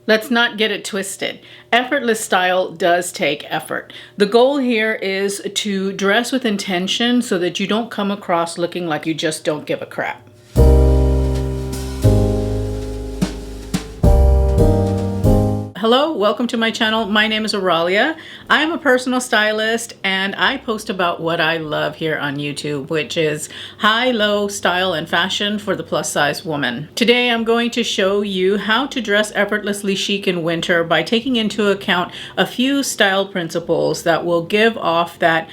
Let's not get it twisted. Effortless style does take effort. The goal here is to dress with intention so that you don't come across looking like you just don't give a crap. Hello, welcome to my channel. My name is Oralia. I'm a personal stylist and I post about what I love here on YouTube, which is high-low style and fashion for the plus-size woman. Today I'm going to show you how to dress effortlessly chic in winter by taking into account a few style principles that will give off that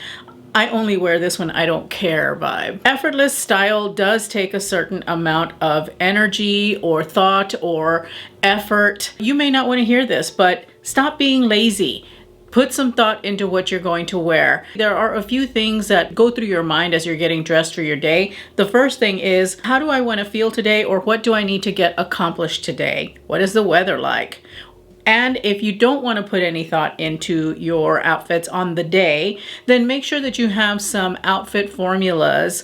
I only wear this when I don't care vibe. Effortless style does take a certain amount of energy or thought or effort. You may not want to hear this, but stop being lazy. Put some thought into what you're going to wear. There are a few things that go through your mind as you're getting dressed for your day. The first thing is, how do I want to feel today, or what do I need to get accomplished today? What is the weather like? And if you don't want to put any thought into your outfits on the day, then make sure that you have some outfit formulas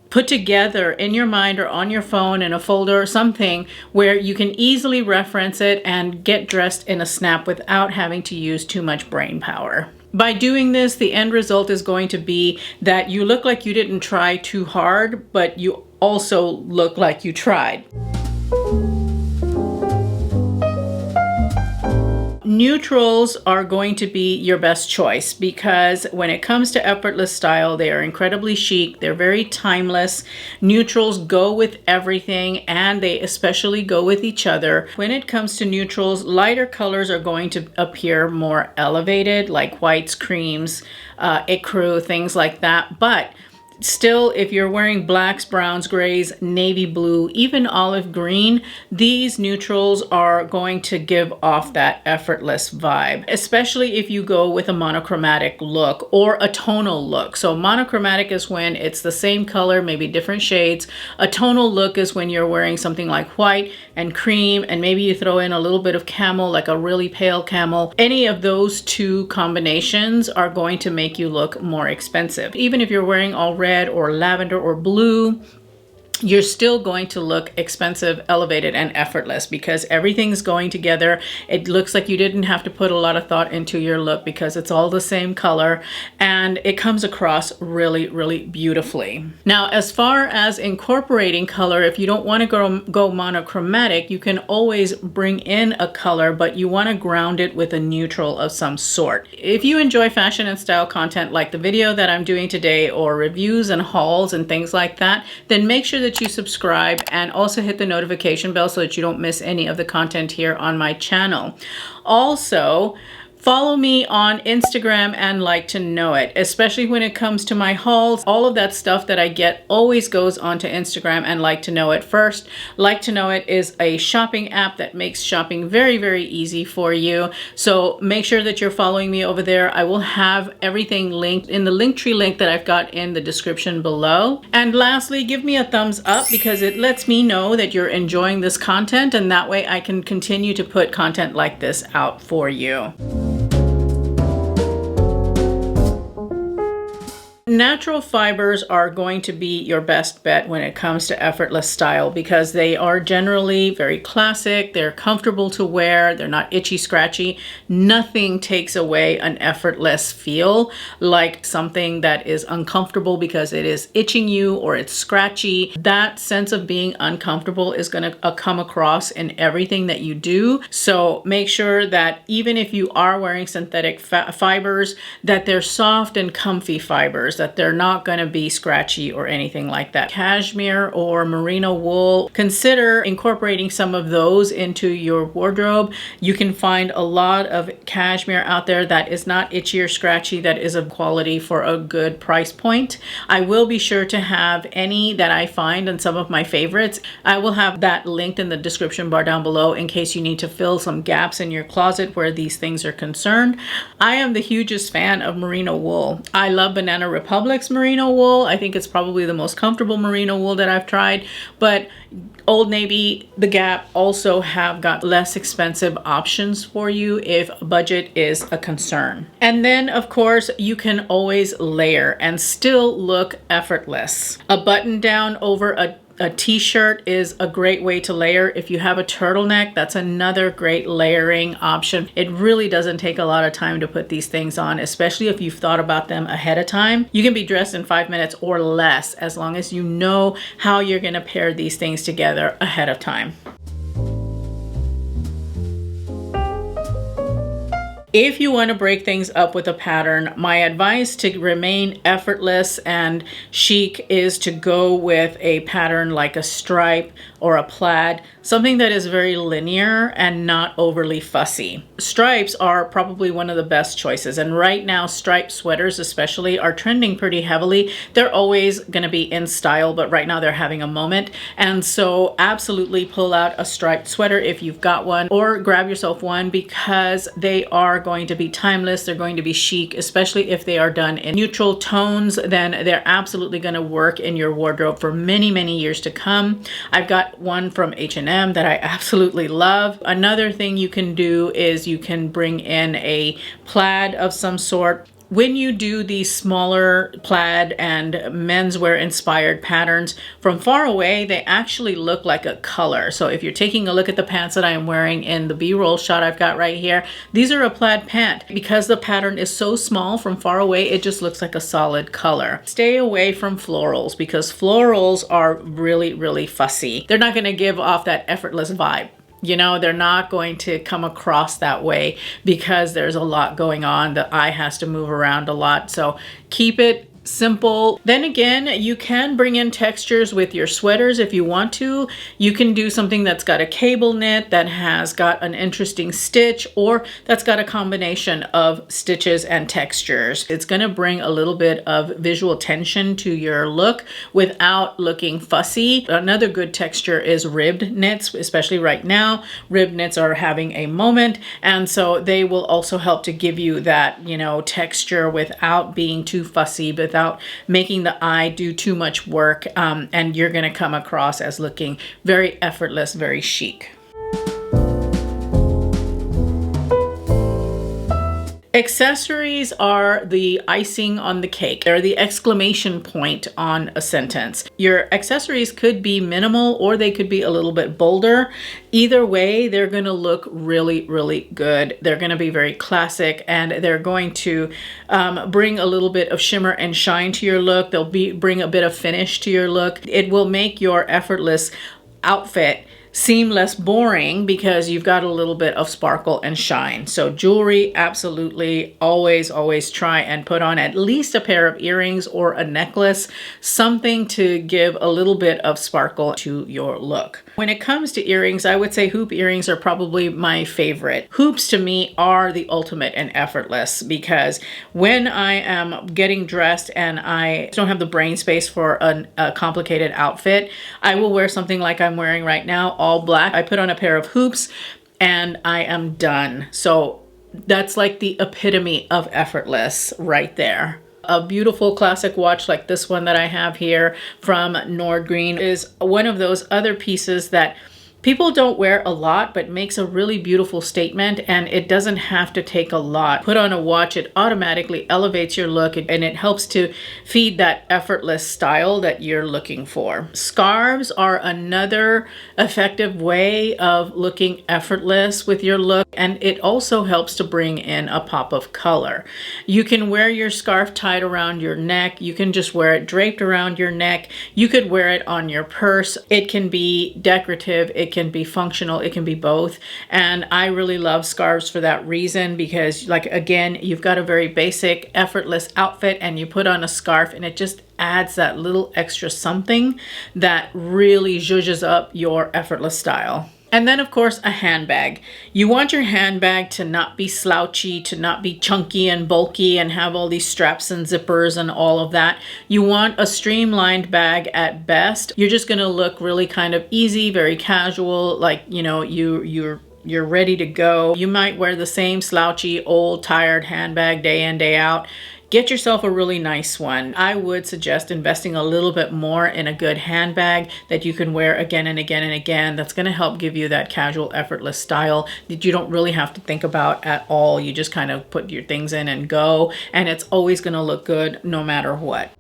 put together in your mind or on your phone in a folder or something where you can easily reference it and get dressed in a snap without having to use too much brain power. By doing this, the end result is going to be that you look like you didn't try too hard, but you also look like you tried. Neutrals are going to be your best choice because when it comes to effortless style, they are incredibly chic. They're very timeless. Neutrals go with everything and they especially go with each other. When it comes to neutrals, lighter colors are going to appear more elevated, like whites, creams, ecru, things like that. But still, if you're wearing blacks, browns, grays, navy blue, even olive green, these neutrals are going to give off that effortless vibe, especially if you go with a monochromatic look or a tonal look. So monochromatic is when it's the same color, maybe different shades. A tonal look is when you're wearing something like white and cream, and maybe you throw in a little bit of camel, like a really pale camel. Any of those two combinations are going to make you look more expensive. Even if you're wearing all red or lavender or blue, you're still going to look expensive, elevated, and effortless because everything's going together. It looks like you didn't have to put a lot of thought into your look because it's all the same color and it comes across really, really beautifully. Now, as far as incorporating color, if you don't want to go monochromatic, you can always bring in a color, but you want to ground it with a neutral of some sort. If you enjoy fashion and style content like the video that I'm doing today, or reviews and hauls and things like that, then make sure that you subscribe and also hit the notification bell so that you don't miss any of the content here on my channel. Also, follow me on Instagram and Like to Know It, especially when it comes to my hauls. All of that stuff that I get always goes onto Instagram and Like to Know It first. Like to Know It is a shopping app that makes shopping very, very easy for you. So make sure that you're following me over there. I will have everything linked in the Linktree link that I've got in the description below. And lastly, give me a thumbs up because it lets me know that you're enjoying this content, and that way I can continue to put content like this out for you. Natural fibers are going to be your best bet when it comes to effortless style because they are generally very classic, they're comfortable to wear, they're not itchy, scratchy. Nothing takes away an effortless feel like something that is uncomfortable because it is itching you or it's scratchy. That sense of being uncomfortable is going to come across in everything that you do. So make sure that even if you are wearing synthetic fibers, that they're soft and comfy fibers, that they're not going to be scratchy or anything like that. Cashmere or merino wool, consider incorporating some of those into your wardrobe. You can find a lot of cashmere out there that is not itchy or scratchy, that is of quality for a good price point. I will be sure to have any that I find and some of my favorites. I will have that linked in the description bar down below in case you need to fill some gaps in your closet where these things are concerned. I am the hugest fan of merino wool. I love Banana Republic's merino wool. I think it's probably the most comfortable merino wool that I've tried, but Old Navy, The Gap also have got less expensive options for you if budget is a concern. And then of course you can always layer and still look effortless. A button down over a A t-shirt is a great way to layer. If you have a turtleneck, that's another great layering option. It really doesn't take a lot of time to put these things on, especially if you've thought about them ahead of time. You can be dressed in 5 minutes or less as long as you know how you're going to pair these things together ahead of time. If you want to break things up with a pattern, my advice to remain effortless and chic is to go with a pattern like a stripe or a plaid, something that is very linear and not overly fussy. Stripes are probably one of the best choices, and right now striped sweaters especially are trending pretty heavily. They're always going to be in style, but right now they're having a moment, and so absolutely pull out a striped sweater if you've got one, or grab yourself one, because they are going to be timeless. They're going to be chic, especially if they are done in neutral tones. Then they're absolutely going to work in your wardrobe for many, many years to come. I've got one from H&M that I absolutely love. Another thing you can do is you can bring in a plaid of some sort. When you do these smaller plaid and menswear inspired patterns, from far away, they actually look like a color. So if you're taking a look at the pants that I am wearing in the B-roll shot I've got right here, these are a plaid pant. Because the pattern is so small, from far away, it just looks like a solid color. Stay away from florals, because florals are really, really fussy. They're not gonna give off that effortless vibe. You know, they're not going to come across that way because there's a lot going on. The eye has to move around a lot. So keep it simple. Then again, you can bring in textures with your sweaters if you want to. You can do something that's got a cable knit, that has got an interesting stitch, or that's got a combination of stitches and textures. It's going to bring a little bit of visual tension to your look without looking fussy. Another good texture is ribbed knits, especially right now. Ribbed knits are having a moment, and so they will also help to give you that, you know, texture without being too fussy, without making the eye do too much work, and you're going to come across as looking very effortless, very chic. Accessories are the icing on the cake. They're the exclamation point on a sentence. Your accessories could be minimal, or they could be a little bit bolder. Either way, they're going to look really, really good. They're going to be very classic, and they're going to bring a little bit of shimmer and shine to your look. They'll bring a bit of finish to your look. It will make your effortless outfit seem less boring because you've got a little bit of sparkle and shine. So jewelry, absolutely, always try and put on at least a pair of earrings or a necklace, something to give a little bit of sparkle to your look. When it comes to earrings, I would say hoop earrings are probably my favorite. Hoops to me are the ultimate in effortless, because when I am getting dressed and I don't have the brain space for a complicated outfit, I will wear something like I'm wearing right now, all black. I put on a pair of hoops and I am done. So that's like the epitome of effortless right there. A beautiful classic watch like this one that I have here from Nordgreen is one of those other pieces that people don't wear a lot, but makes a really beautiful statement, and it doesn't have to take a lot. Put on a watch, it automatically elevates your look, and it helps to feed that effortless style that you're looking for. Scarves are another effective way of looking effortless with your look, and it also helps to bring in a pop of color. You can wear your scarf tied around your neck. You can just wear it draped around your neck. You could wear it on your purse. It can be decorative. It can be functional. It can be both. And I really love scarves for that reason, because, like, again, you've got a very basic effortless outfit and you put on a scarf and it just adds that little extra something that really zhuzhes up your effortless style. And then, of course, a handbag. You want your handbag to not be slouchy, to not be chunky and bulky and have all these straps and zippers and all of that. You want a streamlined bag at best. You're just going to look really kind of easy, very casual, like, you know, you're ready to go. You might wear the same slouchy, old, tired handbag day in, day out. Get yourself a really nice one. I would suggest investing a little bit more in a good handbag that you can wear again and again and again. That's going to help give you that casual, effortless style that you don't really have to think about at all. You just kind of put your things in and go, and it's always going to look good no matter what.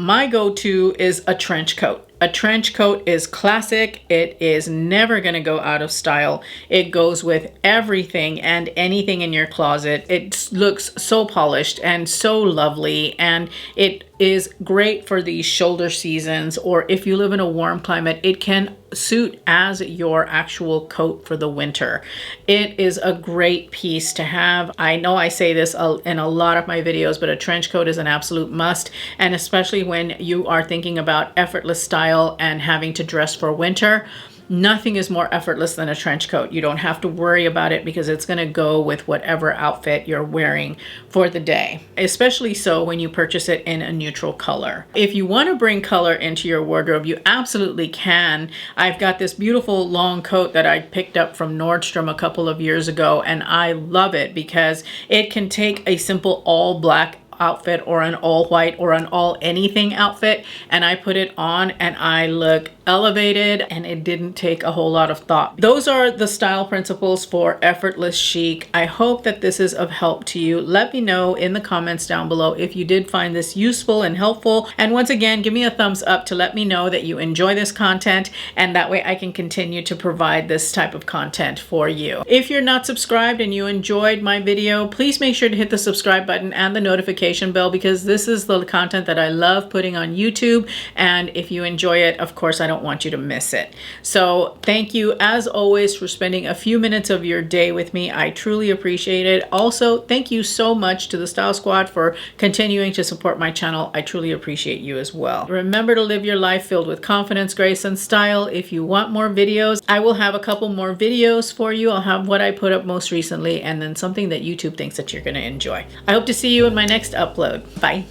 My go-to is a trench coat. A trench coat is classic. It is never going to go out of style. It goes with everything and anything in your closet. It looks so polished and so lovely, and it is great for these shoulder seasons, or if you live in a warm climate, it can suit as your actual coat for the winter. It is a great piece to have. I know I say this in a lot of my videos, but a trench coat is an absolute must, and especially when you are thinking about effortless style and having to dress for winter. Nothing is more effortless than a trench coat. You don't have to worry about it because it's going to go with whatever outfit you're wearing for the day, especially so when you purchase it in a neutral color. If you want to bring color into your wardrobe, you absolutely can. I've got this beautiful long coat that I picked up from Nordstrom a couple of years ago, and I love it because it can take a simple all black outfit or an all white or an all anything outfit, and I put it on and I look elevated, and it didn't take a whole lot of thought. Those are the style principles for effortless chic. I hope that this is of help to you. Let me know in the comments down below if you did find this useful and helpful, and once again, give me a thumbs up to let me know that you enjoy this content, and that way I can continue to provide this type of content for you. If you're not subscribed and you enjoyed my video, please make sure to hit the subscribe button and the notification bell, because this is the content that I love putting on YouTube, and if you enjoy it, of course, I don't want you to miss it. So thank you as always for spending a few minutes of your day with me. I truly appreciate it. Also, thank you so much to the Style Squad for continuing to support my channel. I truly appreciate you as well. Remember to live your life filled with confidence, grace, and style. If you want more videos, I will have a couple more videos for you. I'll have what I put up most recently, and then something that YouTube thinks that you're going to enjoy. I hope to see you in my next upload. Bye.